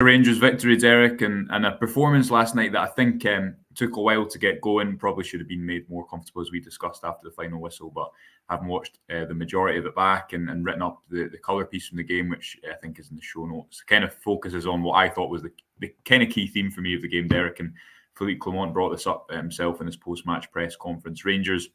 Rangers victory, Derek, and a performance last night that I think took a while to get going. Probably should have been made more comfortable, as we discussed after the final whistle. But having watched the majority of it back and written up the colour piece from the game, which I think is in the show notes, kind of focuses on what I thought was the kind of key theme for me of the game, Derek. And Philippe Clement brought this up himself in his post-match press conference. Rangers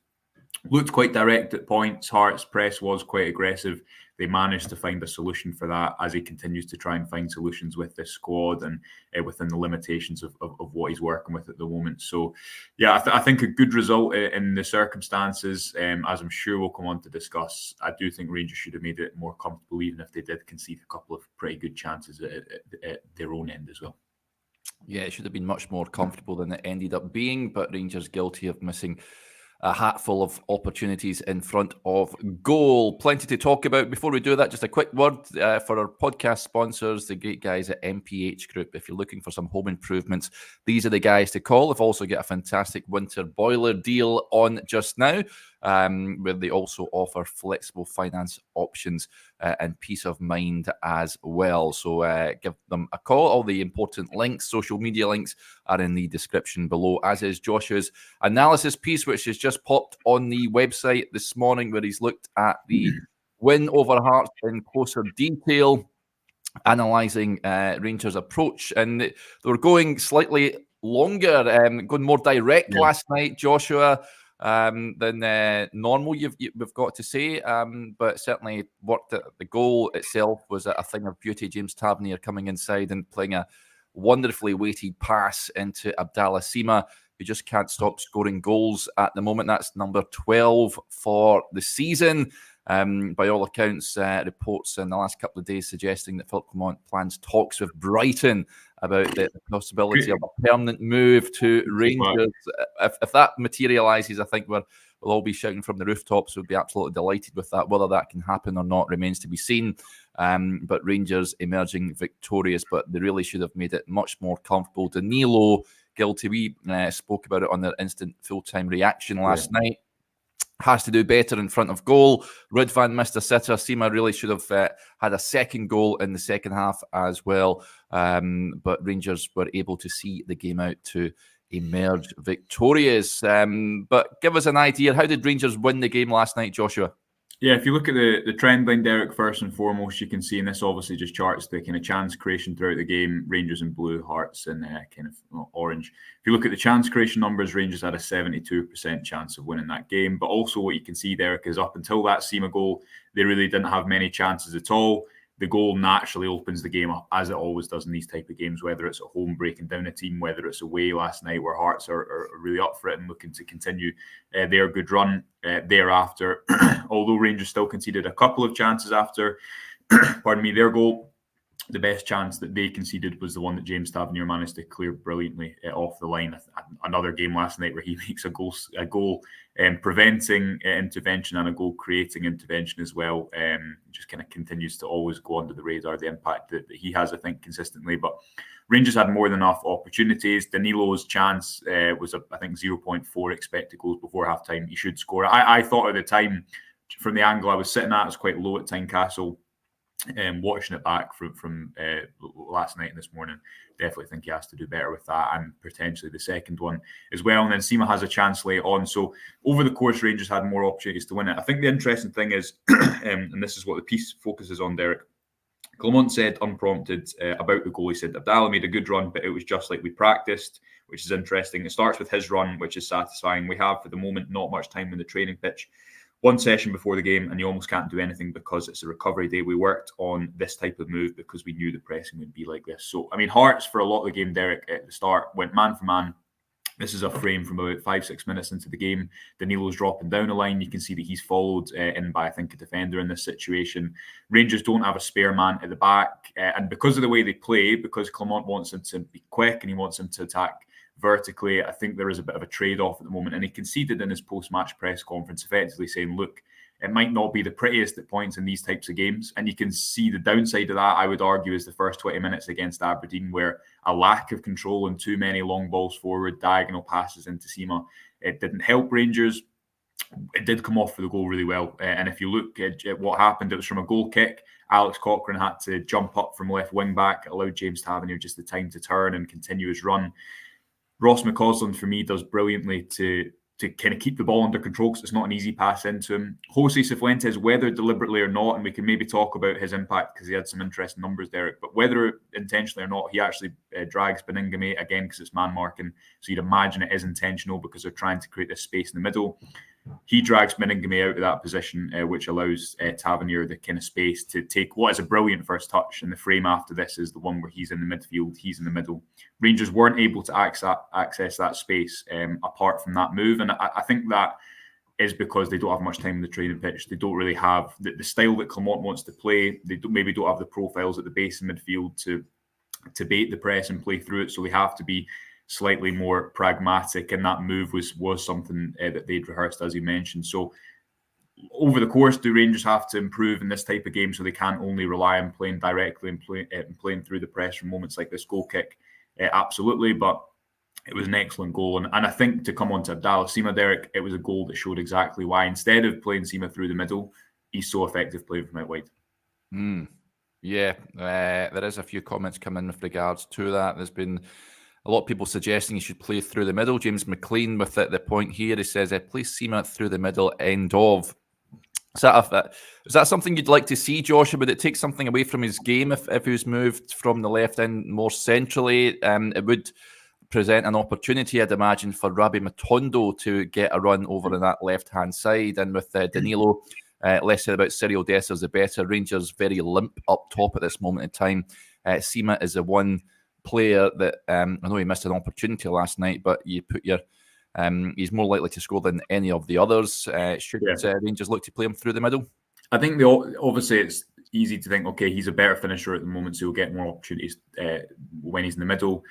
looked quite direct at points. Hearts' press was quite aggressive. They managed to find a solution for that as he continues to try and find solutions with this squad and within the limitations of what he's working with at the moment. So, yeah, I think a good result in the circumstances, as I'm sure we'll come on to discuss. I do think Rangers should have made it more comfortable, even if they did concede a couple of pretty good chances at their own end as well. Yeah, it should have been much more comfortable than it ended up being, but Rangers guilty of missing a hatful of opportunities in front of goal. Plenty to talk about. Before we do that, just a quick word for our podcast sponsors, the great guys at MPH Group. If you're looking for some home improvements, these are the guys to call. They've also got a fantastic winter boiler deal on just now, where they also offer flexible finance options and peace of mind as well. So give them a call. All the important links, social media links, are in the description below, as is Joshua's analysis piece, which has just popped on the website this morning, where he's looked at the win over Hearts in closer detail, analysing Rangers' approach. And they were going slightly longer, going more direct last night, Joshua, than normal, we've got to say. But certainly worked at the goal itself was a thing of beauty. James Tavernier coming inside and playing a wonderfully weighted pass into Abdallah Sima, who just can't stop scoring goals at the moment. That's number 12 for the season. By all accounts, reports in the last couple of days suggesting that Philippe Clement plans talks with Brighton about the possibility of a permanent move to Rangers. If that materialises, I think we'll all be shouting from the rooftops. We'll be absolutely delighted with that. Whether that can happen or not remains to be seen. But Rangers emerging victorious, but they really should have made it much more comfortable. Danilo guilty. We spoke about it on their instant full-time reaction last night. Has to do better in front of goal. Rudvan missed a sitter. Sima really should have had a second goal in the second half as well. But Rangers were able to see the game out to emerge victorious. But give us an idea. How did Rangers win the game last night, Joshua? Yeah, if you look at the trend line, Derek, first and foremost, you can see, and this obviously just charts the kind of chance creation throughout the game. Rangers in blue, Hearts in kind of orange. If you look at the chance creation numbers, Rangers had a 72% chance of winning that game. But also what you can see, Derek, is up until that Sima goal, they really didn't have many chances at all. The goal naturally opens the game up, as it always does in these type of games, whether it's at home breaking down a team, whether it's away last night where Hearts are really up for it and looking to continue their good run thereafter. Although Rangers still conceded a couple of chances after, their goal. The best chance that they conceded was the one that James Tavernier managed to clear brilliantly off the line. Another game last night where he makes a goal preventing intervention and a goal creating intervention as well. Just kind of continues to always go under the radar, the impact that he has, I think, consistently. But Rangers had more than enough opportunities. Danilo's chance was, I think, 0.4 expected goals before halftime. He should score. I thought at the time, from the angle I was sitting at, it was quite low at Tynecastle. Watching it back from last night and this morning, definitely think he has to do better with that, and potentially the second one as well. And then Sima has a chance late on. So over the course, Rangers had more opportunities to win it. I think the interesting thing is, and this is what the piece focuses on, Derek, Clement said, unprompted, about the goal. He said, Abdallah made a good run, but it was just like we practiced, which is interesting. It starts with his run, which is satisfying. We have, for the moment, not much time in the training pitch. One session before the game, and you almost can't do anything because it's a recovery day. We worked on this type of move because we knew the pressing would be like this. So, I mean, Hearts, for a lot of the game, Derek, at the start, went man for man. This is a frame from about 5-6 minutes into the game. Danilo's dropping down the line. You can see that he's followed in by, I think, a defender in this situation. Rangers don't have a spare man at the back. And because of the way they play, because Clement wants him to be quick and he wants him to attack vertically, I think there is a bit of a trade-off at the moment. And he conceded in his post-match press conference, effectively saying, look, it might not be the prettiest at points in these types of games. And you can see the downside of that, I would argue, is the first 20 minutes against Aberdeen, where a lack of control and too many long balls forward, diagonal passes into Sima, it didn't help Rangers. it did come off for the goal really well. And if you look at what happened, it was from a goal kick. Alex Cochrane had to jump up from left wing back. It allowed James Tavernier just the time to turn and continue his run. Ross McCausland, for me, does brilliantly to kind of keep the ball under control, because it's not an easy pass into him. Jose Cifuentes, whether deliberately or not, and we can maybe talk about his impact because he had some interesting numbers, Derek, but whether intentionally or not, he actually drags Beningame again because it's man marking. So you'd imagine it is intentional because they're trying to create this space in the middle. He drags Beningame out of that position, which allows Tavernier the kind of space to take what is a brilliant first touch. And the frame after this is the one where he's in the midfield, he's in the middle. Rangers weren't able to access that space apart from that move. And I think that is because they don't have much time in the training pitch. They don't really have the style that Clement wants to play. They maybe don't have the profiles at the base of midfield to bait the press and play through it. So they have to be slightly more pragmatic, and that move was something that they'd rehearsed, as you mentioned. So over the course, do Rangers have to improve in this type of game so they can't only rely on playing directly and playing through the press from moments like this goal kick? Absolutely, but it was an excellent goal. And I think, to come on to Abdallah Sima, Derek, it was a goal that showed exactly why, instead of playing Sima through the middle, he's so effective playing from out wide. Yeah, there is a few comments coming with regards to that. There's been a lot of people suggesting he should play through the middle. James McLean with the point here. He says, play Sima through the middle, end of. Is that something you'd like to see, Josh? Or would it take something away from his game if he was moved from the left end more centrally? It would present an opportunity, I'd imagine, for Rabbi Matondo to get a run over on that left-hand side. And with Danilo, less said about Cyril Dessers, the better. Rangers very limp up top at this moment in time. Sima is the one player that I know he missed an opportunity last night, but you put your he's more likely to score than any of the others. Should Rangers look to play him through the middle? I think obviously it's easy to think, okay, he's a better finisher at the moment, so he'll get more opportunities when he's in the middle.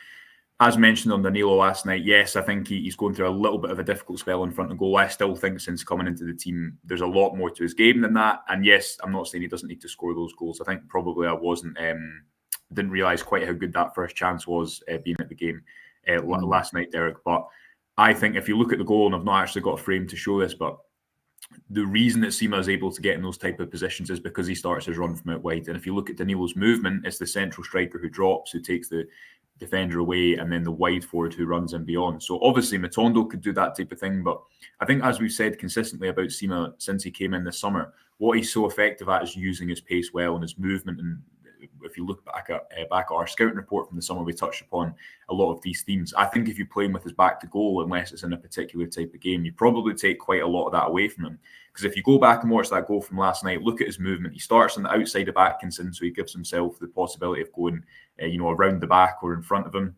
As mentioned on Danilo last night, yes, I think he's going through a little bit of a difficult spell in front of goal. I still think since coming into the team, there's a lot more to his game than that. And yes, I'm not saying he doesn't need to score those goals. I think probably I didn't realise quite how good that first chance was being at the game last night, Derek. But I think if you look at the goal, and I've not actually got a frame to show this, but the reason that Sima is able to get in those type of positions is because he starts his run from out wide. And if you look at Danilo's movement, it's the central striker who drops, who takes the defender away, and then the wide forward who runs in beyond. So obviously Matondo could do that type of thing, but I think, as we've said consistently about Sima since he came in this summer, what he's so effective at is using his pace well and his movement. And if you look back at our scouting report from the summer, we touched upon a lot of these themes. I think if you play him with his back to goal, unless it's in a particular type of game, you probably take quite a lot of that away from him. Because if you go back and watch that goal from last night, look at his movement. He starts on the outside of Atkinson, so he gives himself the possibility of going around the back or in front of him.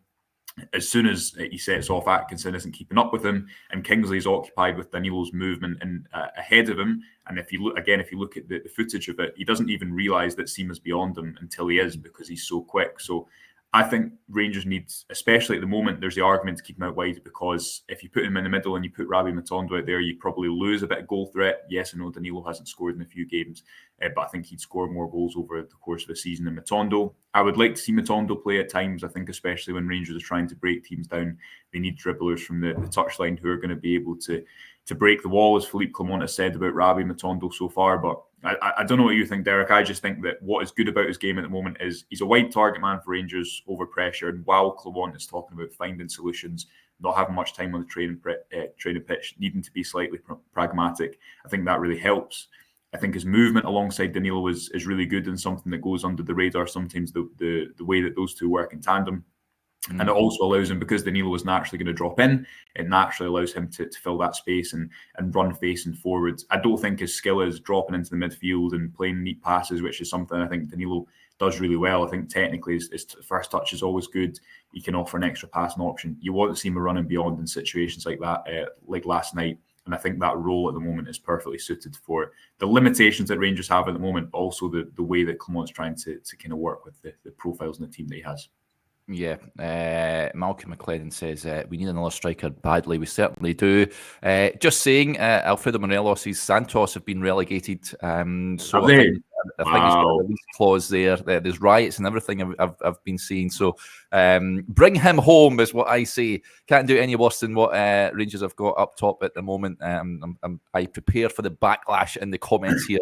As soon as he sets off, Atkinson isn't keeping up with him, and Kingsley's occupied with Danilo's movement and ahead of him. And if you look at the footage of it, he doesn't even realise that Sima's beyond him until he is, because he's so quick. So I think Rangers need, especially at the moment, there's the argument to keep him out wide, because if you put him in the middle and you put Rabbi Matondo out there, you probably lose a bit of goal threat. Yes, I know Danilo hasn't scored in a few games, but I think he'd score more goals over the course of the season than Matondo. I would like to see Matondo play at times. I think especially when Rangers are trying to break teams down, they need dribblers from the touchline who are going to be able to break the wall, as Philippe Clement has said about Rabbi Matondo so far. But I don't know what you think, Derek. I just think that what is good about his game at the moment is he's a wide target man for Rangers over pressure. And while Clement is talking about finding solutions, not having much time on the training pitch, needing to be slightly pragmatic, I think that really helps. I think his movement alongside Danilo is really good, and something that goes under the radar sometimes, the way that those two work in tandem. And it also allows him, because Danilo is naturally going to drop in, it naturally allows him to fill that space and run facing forwards. I don't think his skill is dropping into the midfield and playing neat passes, which is something I think Danilo does really well. I think technically his first touch is always good. He can offer an extra passing option. You want to see him running beyond in situations like that, like last night. And I think that role at the moment is perfectly suited for the limitations that Rangers have at the moment, but also the way that Clement's trying to kind of work with the profiles in the team that he has. Yeah, Malcolm McLennan says we need another striker badly. We certainly do. Just saying, Alfredo Morelos' Santos have been relegated. So I think he's got a release clause there. There's riots and everything I've been seeing. So bring him home is what I say. Can't do any worse than what Rangers have got up top at the moment. I prepare for the backlash in the comments here.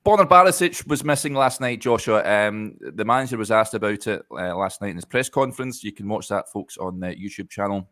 Bonner Barisic was missing last night, Joshua. The manager was asked about it last night in his press conference. You can watch that, folks, on the YouTube channel.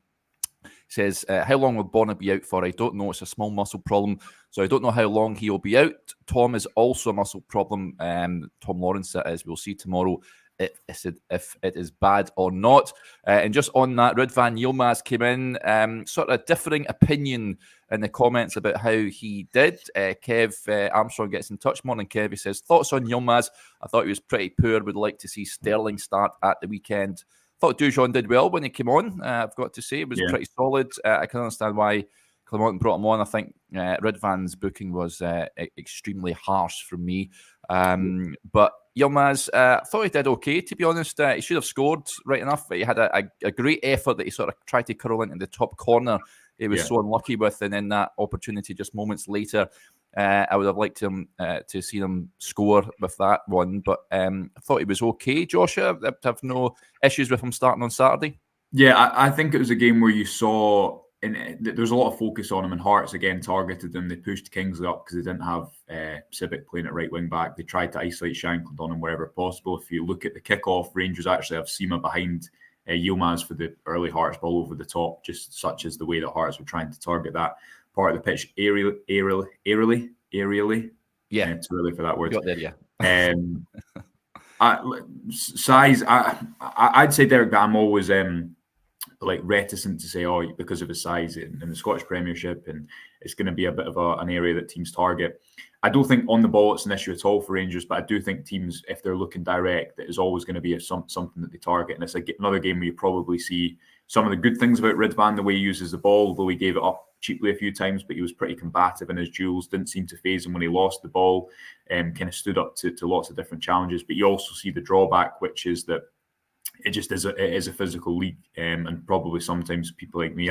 He says, how long will Bonner be out for? I don't know. It's a small muscle problem, so I don't know how long he will be out. Tom is also a muscle problem. Tom Lawrence, that is. We'll see tomorrow if it is bad or not. And just on that, Ridvan Yilmaz came in, sort of differing opinion in the comments about how he did. Kev Armstrong gets in touch. Morning, Kev. He says, thoughts on Yilmaz? I thought he was pretty poor. Would like to see Sterling start at the weekend. Thought Dujon did well when he came on. I've got to say, it was pretty solid. I can understand why Clement brought him on. I think Ridvan's booking was extremely harsh for me. But Yilmaz, thought he did okay, to be honest. He should have scored right enough. He had a great effort that he sort of tried to curl into the top corner. He was so unlucky with, and then that opportunity just moments later. I would have liked him to see him score with that one, but I thought he was okay. Joshua, I have no issues with him starting on Saturday. Yeah, I think it was a game where you saw there was a lot of focus on him, and Hearts again targeted him. They pushed Kingsley up because they didn't have Civic playing at right wing back. They tried to isolate Shankland on him wherever possible. If you look at the kickoff, Rangers actually have Sima behind Yilmaz for the early Hearts ball over the top, just such as the way that Hearts were trying to target that part of the pitch aerially. Yeah, it's early for that word. Got there, yeah. Size, I'd say, Derek, that I'm always reticent to say, because of his size in the Scottish Premiership, and it's going to be a bit of an area that teams target. I don't think on the ball it's an issue at all for Rangers, but I do think teams, if they're looking direct, that is always going to be something that they target. And it's another game where you probably see some of the good things about Ridvan, the way he uses the ball, although he gave it up cheaply a few times, but he was pretty combative in his duels, didn't seem to faze him when he lost the ball, kind of stood up to lots of different challenges. But you also see the drawback, which is that it just is a physical league, and probably sometimes people like me,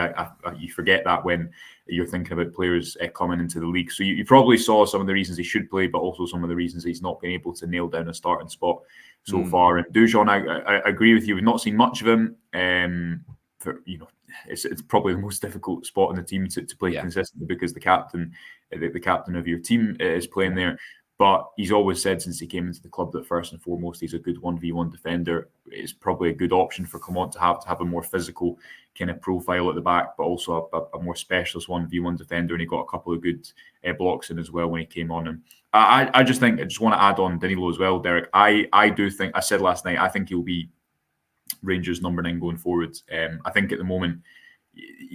you forget that when you're thinking about players coming into the league. So you probably saw some of the reasons he should play, but also some of the reasons he's not been able to nail down a starting spot so far. And Dujon, I agree with you. We've not seen much of him. It's probably the most difficult spot in the team to play consistently, because the captain of your team is playing there. But he's always said since he came into the club that first and foremost he's a good 1v1 defender. It's probably a good option for Clement to have a more physical kind of profile at the back, but also a more specialist 1v1 defender. And he got a couple of good blocks in as well when he came on. And I just want to add on Danilo as well, Derek. I do think, I said last night, I think he'll be Rangers number 9 going forward. I think at the moment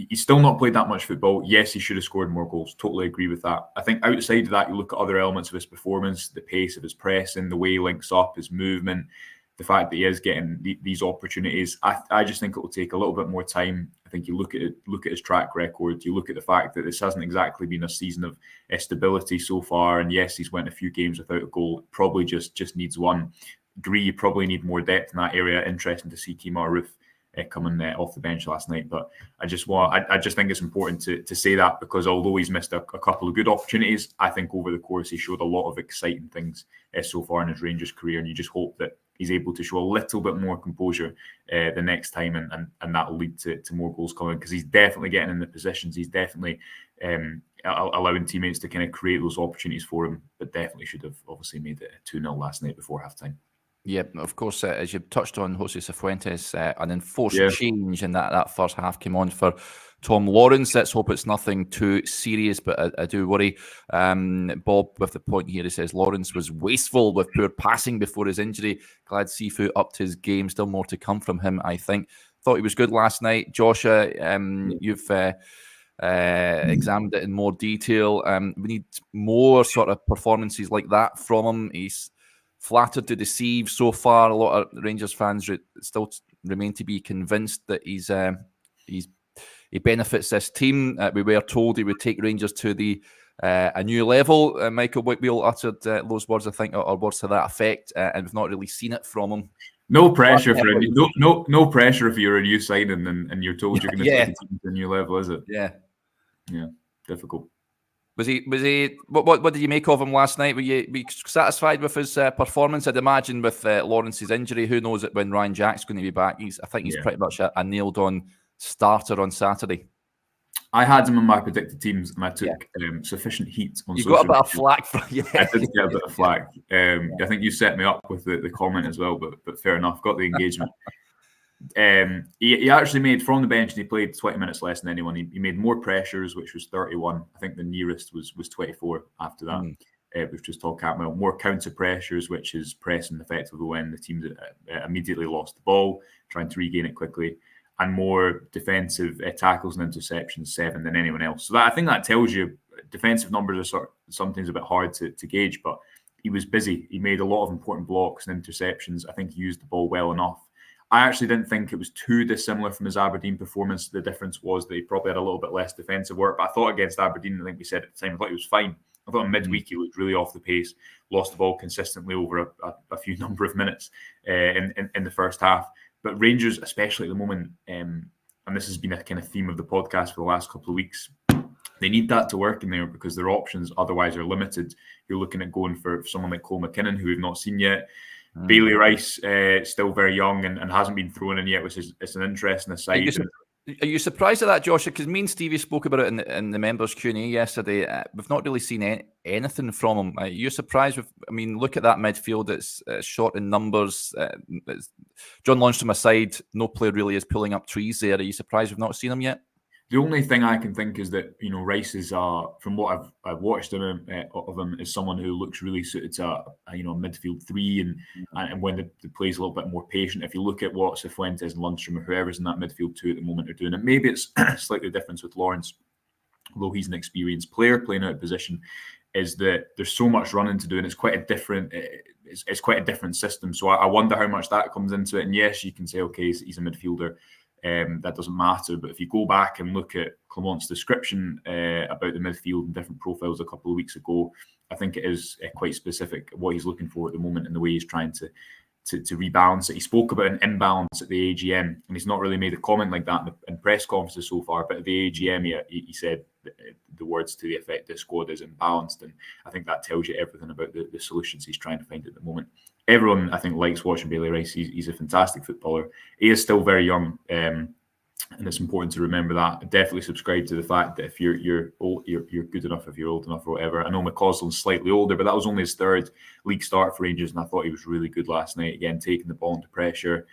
he's still not played that much football. Yes, he should have scored more goals. Totally agree with that. I think outside of that, you look at other elements of his performance, the pace of his pressing, the way he links up, his movement, the fact that he is getting these opportunities. I just think it will take a little bit more time. I think you look at his track record. You look at the fact that this hasn't exactly been a season of stability so far. And yes, he's went a few games without a goal. Probably just needs one. Agree, you probably need more depth in that area. Interesting to see Kemar Roof coming off the bench last night, but I just think it's important to say that, because although he's missed a couple of good opportunities, I think over the course he showed a lot of exciting things so far in his Rangers career, and you just hope that he's able to show a little bit more composure the next time, and that will lead to more goals coming, because he's definitely getting in the positions, he's definitely allowing teammates to kind of create those opportunities for him, but definitely should have obviously made it 2-0 last night before half-time. Yeah, of course, as you've touched on, Jose Cifuentes, an enforced change in that first half came on for Tom Lawrence. Let's hope it's nothing too serious, but I do worry. Bob with the point here, he says Lawrence was wasteful with poor passing before his injury. Glad Sifu upped his game. Still more to come from him, I think. Thought he was good last night. Joshua, you've examined it in more detail. We need more sort of performances like that from him. He's flattered to deceive so far. A lot of Rangers fans still remain to be convinced that he benefits this team. We were told he would take Rangers to a new level. Michael Whitfield uttered those words, I think, or words to that effect, and we've not really seen it from him. No pressure for no pressure if you're a new signing and you're told you're going to take the team to a new level, is it? Yeah, difficult. Was he? What did you make of him last night? Were you satisfied with his performance? I'd imagine with Lawrence's injury, who knows when Ryan Jack's going to be back? I think he's pretty much a nailed-on starter on Saturday. I had him in my predicted teams, and I took sufficient heat on social media. You got a bit of flack for I did get a bit of flack. I think you set me up with the comment as well, but fair enough. Got the engagement. He actually made from the bench, and he played 20 minutes less than anyone. He made more pressures, which was 31. I think the nearest was 24 after that. We've just talked about more counter pressures, which is pressing effectively when the teams immediately lost the ball, trying to regain it quickly, and more defensive tackles and interceptions, 7 than anyone else. So I think that tells you defensive numbers are sometimes a bit hard to gauge, but he was busy. He made a lot of important blocks and interceptions. I think he used the ball well enough. I actually didn't think it was too dissimilar from his Aberdeen performance. The difference was that he probably had a little bit less defensive work. But I thought against Aberdeen, I think we said at the time, I thought he was fine. I thought in midweek he looked really off the pace, lost the ball consistently over a few number of minutes in the first half. But Rangers, especially at the moment, and this has been a kind of theme of the podcast for the last couple of weeks, they need that to work in there because their options otherwise are limited. You're looking at going for someone like Cole McKinnon, who we've not seen yet. Bailey Rice, still very young and hasn't been thrown in yet, which is it's an interesting aside. Are you surprised at that, Joshua? Because me and Stevie spoke about it in the members' Q&A yesterday. We've not really seen anything from him. Are you surprised with? I mean, look at that midfield. It's short in numbers. John Lundstram aside, no player really is pulling up trees there. Are you surprised we've not seen him yet? The only thing I can think is that Rice is from what I've watched of him is someone who looks really suited to a midfield 3 and when the play's a little bit more patient. If you look at what Cifuentes and Lundstram or whoever's in that midfield 2 at the moment are doing, and maybe it's slightly different with Lawrence, although he's an experienced player playing out of position, is that there's so much running to do, and it's quite a different system. So I wonder how much that comes into it. And yes, you can say, okay, he's a midfielder. That doesn't matter. But if you go back and look at Clement's description about the midfield and different profiles a couple of weeks ago, I think it is quite specific what he's looking for at the moment and the way he's trying to rebalance it. He spoke about an imbalance at the AGM, and he's not really made a comment like that in press conferences so far. But at the AGM, he said the words to the effect the squad is imbalanced, and I think that tells you everything about the solutions he's trying to find at the moment. Everyone, I think, likes watching Bailey Rice. He's a fantastic footballer. He is still very young, and it's important to remember that. I definitely subscribe to the fact that if you're old, you're good enough, if you're old enough or whatever. I know McCausland's slightly older, but that was only his 3rd league start for Rangers, and I thought he was really good last night. Again, taking the ball into pressure,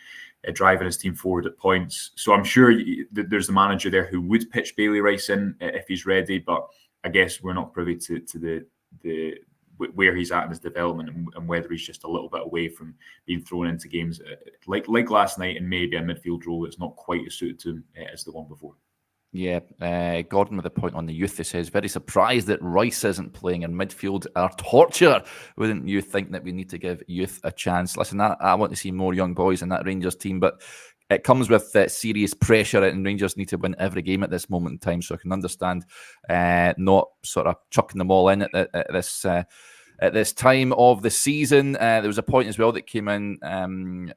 driving his team forward at points. So I'm sure there's a manager there who would pitch Bailey Rice in if he's ready, but I guess we're not privy to the where he's at in his development and whether he's just a little bit away from being thrown into games like last night and maybe a midfield role that's not quite as suited to him as the one before. Yeah, Gordon with a point on the youth. He says, very surprised that Rice isn't playing in midfield are torture. Wouldn't you think that we need to give youth a chance? Listen, I want to see more young boys in that Rangers team, but it comes with serious pressure, and Rangers need to win every game at this moment in time. So I can understand not sort of chucking them all in at this time of the season. There was a point as well that came in.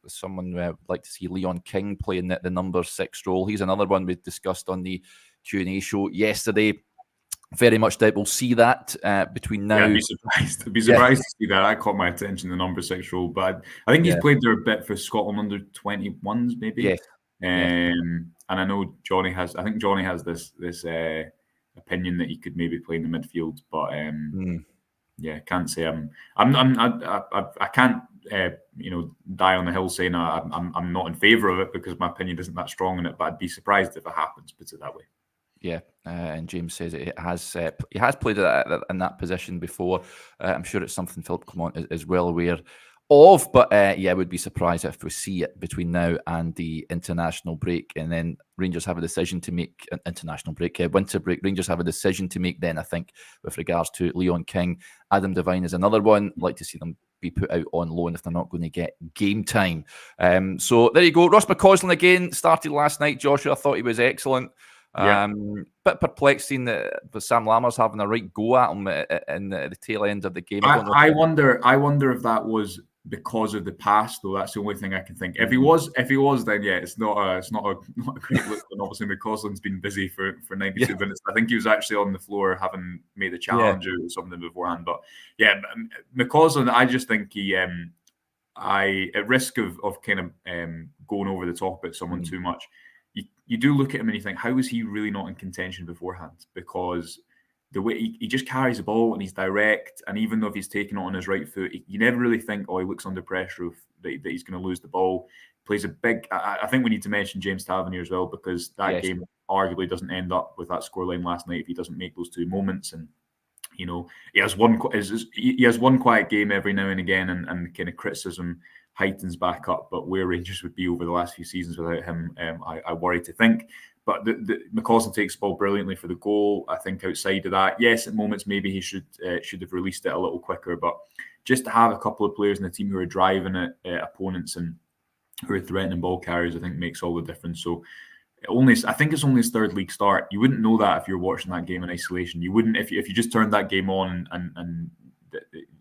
Someone would like to see Leon King playing the number 6 role. He's another one we discussed on the Q&A show yesterday. Very much doubt we'll see that between now. Yeah, I'd be surprised to see that. That caught my attention, the number 6 role. But I think he's played there a bit for Scotland under 21s, maybe. Yes. And I know Johnny has. I think Johnny has this opinion that he could maybe play in the midfield, but yeah, can't say I can't die on the hill saying I'm not in favour of it because my opinion isn't that strong in it. But I'd be surprised if it happens. Put it that way. Yeah, and James says he has played in that position before. I'm sure it's something Philip Clement is well aware of, but I would be surprised if we see it between now and the international break, and then Rangers have a decision to make. International break, winter break. Rangers have a decision to make then, I think, with regards to Leon King. Adam Devine is another one. I'd like to see them be put out on loan if they're not going to get game time. So there you go. Ross McCausland again started last night. Joshua, I thought he was excellent. Bit perplexed seeing that Sam Lammers having a right go at him in the tail end of the game. I wonder if that was because of the past, though. That's the only thing I can think. If he was, then yeah, it's not a great look. And obviously, McCausland's been busy for 92 minutes. I think he was actually on the floor, having made a challenge or something beforehand. But yeah, McCausland, I just think he, at risk of kind of going over the top at someone too much, you do look at him and you think, how is he really not in contention beforehand? Because the way he just carries the ball and he's direct, and even though if he's taking it on his right foot, you never really think, oh, he looks under pressure that he's going to lose the ball. Plays a big. I think we need to mention James Tavernier as well, because that game arguably doesn't end up with that scoreline last night if he doesn't make those two moments. And he has one quiet game every now and again, and kind of criticism heightens back up. But where Rangers would be over the last few seasons without him, I worry to think. But McCausland takes the ball brilliantly for the goal. I think outside of that, yes, at moments maybe he should have released it a little quicker. But just to have a couple of players in the team who are driving at opponents and who are threatening ball carriers, I think makes all the difference. So I think it's only his third league start. You wouldn't know that if you're watching that game in isolation. You wouldn't if you just turned that game on and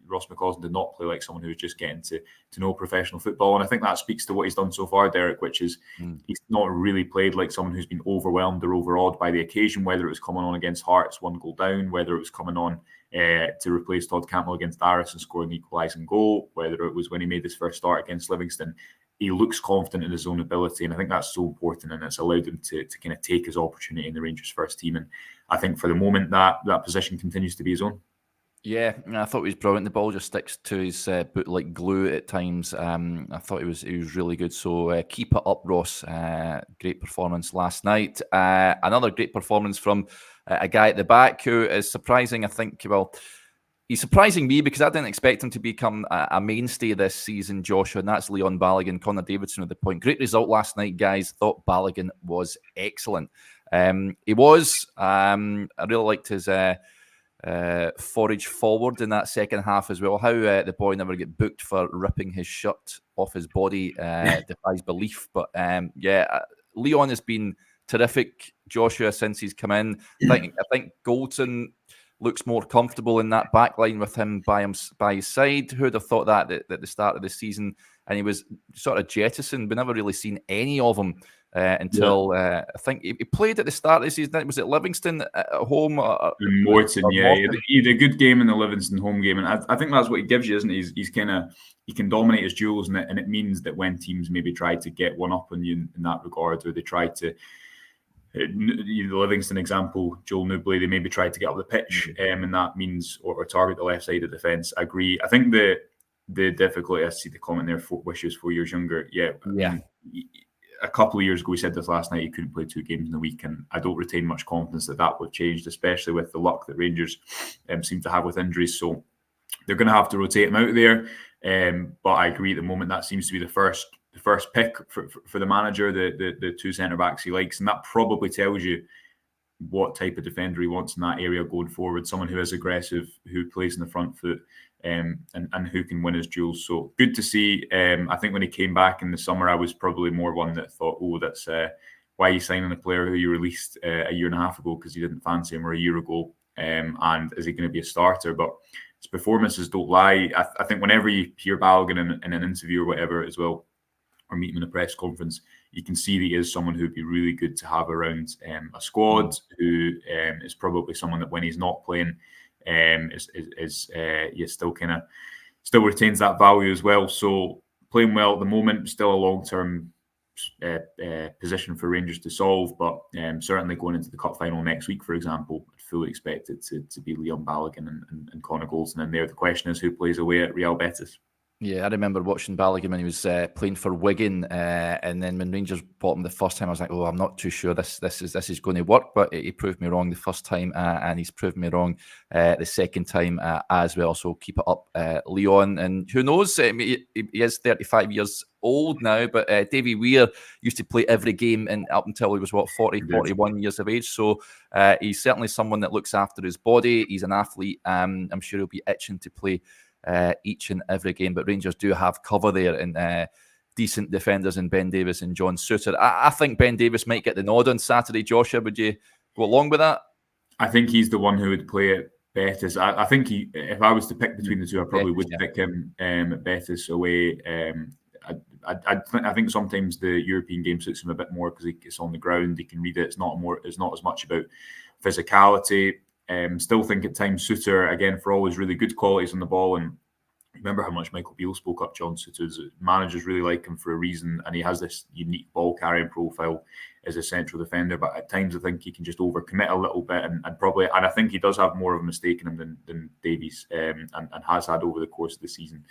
Ross McCausland did not play like someone who was just getting to know professional football. And I think that speaks to what he's done so far, Derek, which is he's not really played like someone who's been overwhelmed or overawed by the occasion, whether it was coming on against Hearts, 1 goal down, whether it was coming on to replace Todd Cantwell against Aris and scoring the equalising goal, whether it was when he made his first start against Livingston. He looks confident in his own ability, and I think that's so important, and it's allowed him to kind of take his opportunity in the Rangers first team. And I think for the moment that position continues to be his own. Yeah, I thought he was brilliant. The ball just sticks to his boot like glue at times. I thought he was really good. So keep it up, Ross. Great performance last night. Another great performance from a guy at the back who is surprising. I think, well, he's surprising me because I didn't expect him to become a mainstay this season, Joshua, and that's Leon Balogun. Connor Davidson with the point. Great result last night, guys. Thought Balogun was excellent. He was. I really liked his forage forward in that second half as well. How the boy never get booked for ripping his shirt off his body defies belief. But Leon has been terrific, Joshua, since he's come in. I think Goldson looks more comfortable in that back line with him by his side. Who'd have thought that at the start of the season? And he was sort of jettisoned. We never really seen any of him until I think he played at the start of the season. Was it Livingston at home? Morton, yeah. He had a good game in the Livingston home game. And I think that's what he gives you, isn't he? He can dominate his duels, and it means that when teams maybe try to get one up on you in that regard, or they try to, the Livingston example, Joel Newbley, they maybe tried to get up the pitch, and that means or target the left side of defence. I agree. I think the difficulty, I see the comment there, wishes 4 years younger. Yeah. A couple of years ago, we said this last night, he couldn't play 2 games in a week, and I don't retain much confidence that would have changed, especially with the luck that Rangers seem to have with injuries. So they're going to have to rotate him out there. But I agree, at the moment, that seems to be the first pick for the manager, the 2 centre-backs he likes, and that probably tells you what type of defender he wants in that area going forward. Someone who is aggressive, who plays in the front foot, and who can win his duels. So good to see. I think when he came back in the summer, I was probably more one that thought, oh, that's why are you signing a player who you released a year and a half ago because you didn't fancy him, or a year ago, and is he going to be a starter? But his performances don't lie. I think whenever you hear Balogun in an interview or whatever as well, or meet him in a press conference, you can see that he is someone who'd be really good to have around a squad, who is probably someone that when he's not playing, still retains that value as well. So playing well at the moment, still a long-term position for Rangers to solve, but certainly going into the cup final next week, for example, I'd fully expect it to be Leon Balogun and Connor Goldson in there. The question is who plays away at Real Betis. Yeah, I remember watching Balogun when he was playing for Wigan, and then when Rangers bought him the first time, I was like, "Oh, I'm not too sure this is going to work." But he proved me wrong the first time, and he's proved me wrong the second time as well. So keep it up, Leon. And who knows? He is 35 years old now, but Davy Weir used to play every game up until he was 41 years of age. So he's certainly someone that looks after his body. He's an athlete. I'm sure he'll be itching to play each and every game, but Rangers do have cover there and decent defenders in Ben Davies and John Souttar. I think Ben Davies might get the nod on Saturday. Joshua, would you go along with that? I think he's the one who would play Betis. I think if I was to pick between the two, I probably would pick him at Betis away. I think sometimes the European game suits him a bit more because it's on the ground. He can read it. It's not as much about physicality. Still think at times Suter, again, for all his really good qualities on the ball, and remember how much Michael Beale spoke up John Suter's. Managers really like him for a reason, and he has this unique ball carrying profile as a central defender. But at times, I think he can just overcommit a little bit, and I think he does have more of a mistake in him than Davies, and has had over the course of the season.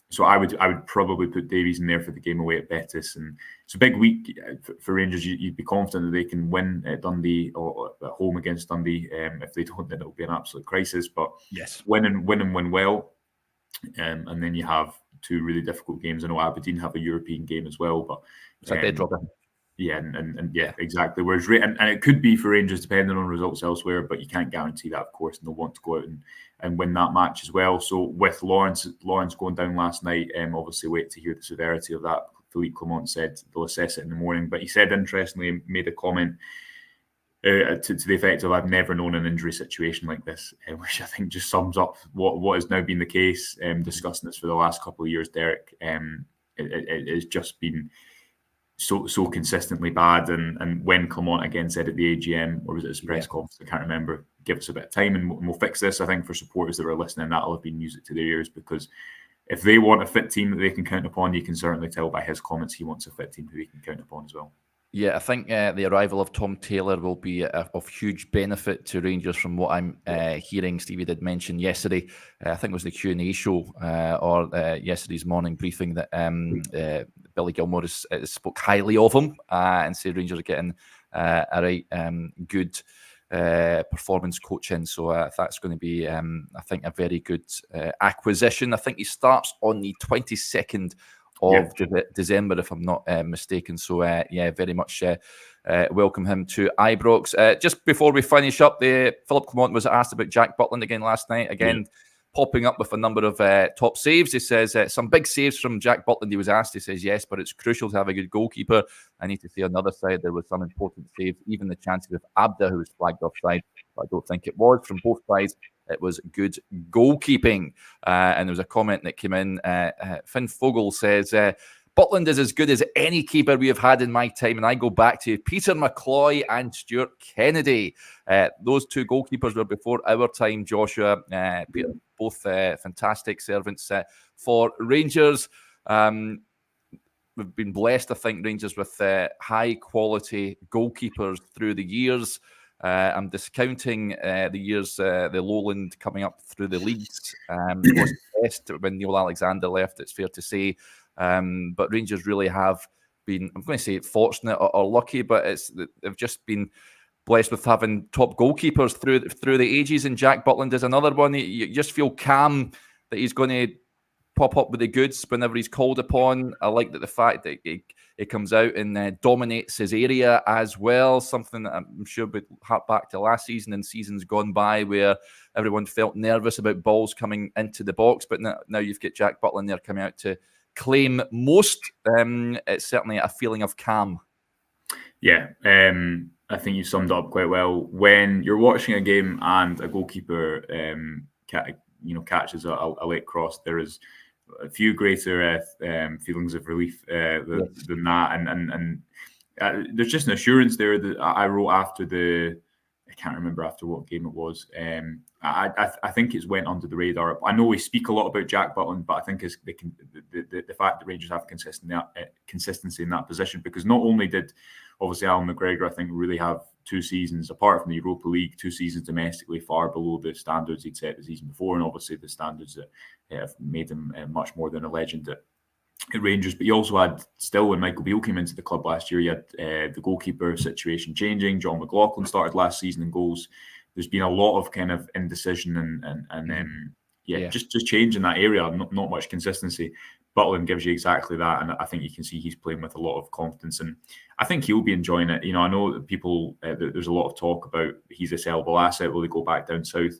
So I would probably put Davies in there for the game away at Betis, and it's a big week for Rangers. You'd be confident that they can win at Dundee or at home against Dundee. If they don't, then it'll be an absolute crisis. But yes, win well, and then you have two really difficult games. I know Aberdeen have a European game as well, but it's a dead rubber. Yeah, and yeah, exactly. Whereas and it could be for Rangers depending on results elsewhere, but you can't guarantee that, of course, and they'll want to go out and win that match as well. So with Lawrence going down last night, obviously wait to hear the severity of that. Philippe Clement said they'll assess it in the morning, but he said, interestingly, made a comment to the effect of, "I've never known an injury situation like this," which I think just sums up what has now been the case. Discussing this for the last couple of years, Derek, it's just been so consistently bad, and when Clement again said at the AGM, or was it his press conference, I can't remember, give us a bit of time and we'll fix this. I think for supporters that are listening, that'll have been music to their ears, because if they want a fit team that they can count upon, you can certainly tell by his comments he wants a fit team that they can count upon as well. Yeah, I think the arrival of Tom Taylor will be of huge benefit to Rangers from what I'm hearing. Stevie did mention yesterday, I think it was the Q&A show or yesterday's morning briefing, that Billy Gilmore spoke highly of him and said Rangers are getting a right good performance coaching. So that's going to be, I think, a very good acquisition. I think he starts on the 22nd of December, if I'm not mistaken. So, very much welcome him to Ibrox. Just before we finish up, Philippe Clement was asked about Jack Butland again last night. Again, popping up with a number of top saves. He says some big saves from Jack Butland. He was asked. He says, yes, but it's crucial to have a good goalkeeper. I need to say on the other side, there was some important saves, even the chances of Abda, who was flagged offside, but I don't think it was from both sides. It was good goalkeeping. And there was a comment that came in. Finn Fogel says, Butland is as good as any keeper we have had in my time. And I go back to Peter McCloy and Stuart Kennedy. Those two goalkeepers were before our time, Joshua. Both fantastic servants for Rangers. We've been blessed, I think, Rangers, with high-quality goalkeepers through the years. I'm discounting the years, the Lowland coming up through the leagues. It was the best when Neil Alexander left, it's fair to say. But Rangers really have been, I'm going to say fortunate or lucky, but they've just been blessed with having top goalkeepers through the ages. And Jack Butland is another one. You just feel calm that he's going to pop up with the goods whenever he's called upon. I like that the fact that he comes out and dominates his area as well, something that I'm sure would hark back to last season and seasons gone by where everyone felt nervous about balls coming into the box. But now you've got Jack Butland there coming out to claim most. It's certainly a feeling of calm. Yeah, I think you summed it up quite well. When you're watching a game and a goalkeeper catches a late cross, there is a few greater feelings of relief than that, and there's just an assurance there that I wrote after I can't remember after what game it was. I think it's went under the radar. I know we speak a lot about Jack Butland, but I think it's the fact that Rangers have consistency in that position, because not only did obviously Alan McGregor, I think, really have 2 seasons, apart from the Europa League, 2 seasons domestically far below the standards he'd set the season before, and obviously the standards that have made him much more than a legend at Rangers. But he also had, still, when Michael Beale came into the club last year, he had the goalkeeper situation changing. John McCausland started last season in goals. There's been a lot of kind of indecision and just change in that area. Not much consistency. Butland gives you exactly that, and I think you can see he's playing with a lot of confidence, and I think he'll be enjoying it. I know that people, there's a lot of talk about he's a sellable asset. Will he go back down south?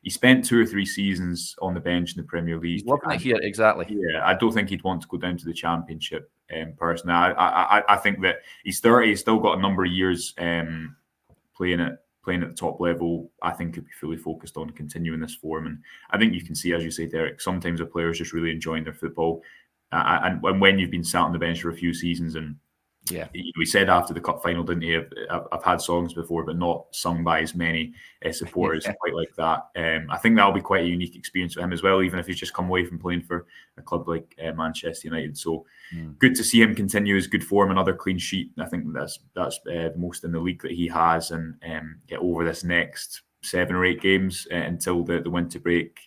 He spent 2 or 3 seasons on the bench in the Premier League. He's loving it here, exactly. Yeah, I don't think he'd want to go down to the Championship. Personally, I think that he's 30. He's still got a number of years playing at playing at the top level, I think he'll be fully focused on continuing this form. And I think you can see, as you say, Derek, sometimes a player's just really enjoying their football. And when you've been sat on the bench for a few seasons, and we said after the cup final, didn't he? I've had songs before, but not sung by as many supporters quite like that. I think that'll be quite a unique experience for him as well, even if he's just come away from playing for a club like Manchester United. So good to see him continue his good form, another clean sheet. I think that's the most in the league that he has, and get over this next 7 or 8 games until the winter break.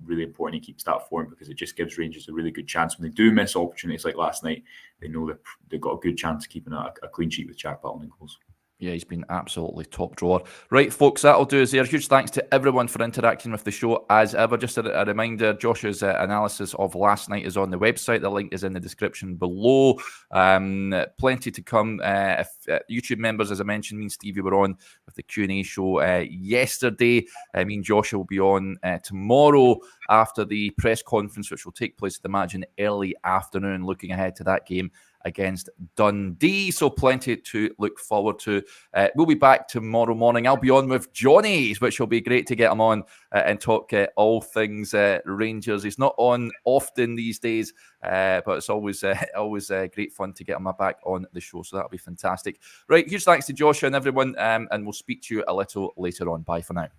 Really important he keeps that form, because it just gives Rangers a really good chance when they do miss opportunities like last night. They know they've got a good chance of keeping a clean sheet with Jack Butland in goals. Yeah, he's been absolutely top drawer. Right, folks, that'll do us there. Huge thanks to everyone for interacting with the show as ever. Just a reminder, Josh's analysis of last night is on the website. The link is in the description below. Plenty to come. If YouTube members, as I mentioned, me and Stevie were on with the Q&A show yesterday. Me and Josh will be on tomorrow after the press conference, which will take place at the match in early afternoon, looking ahead to that game against Dundee. So plenty to look forward to. We'll be back tomorrow morning. I'll be on with Johnny, which will be great to get him on and talk all things Rangers. He's not on often these days, but it's always great fun to get him back on the show. So that'll be fantastic. Right, huge thanks to Joshua and everyone, and we'll speak to you a little later on. Bye for now.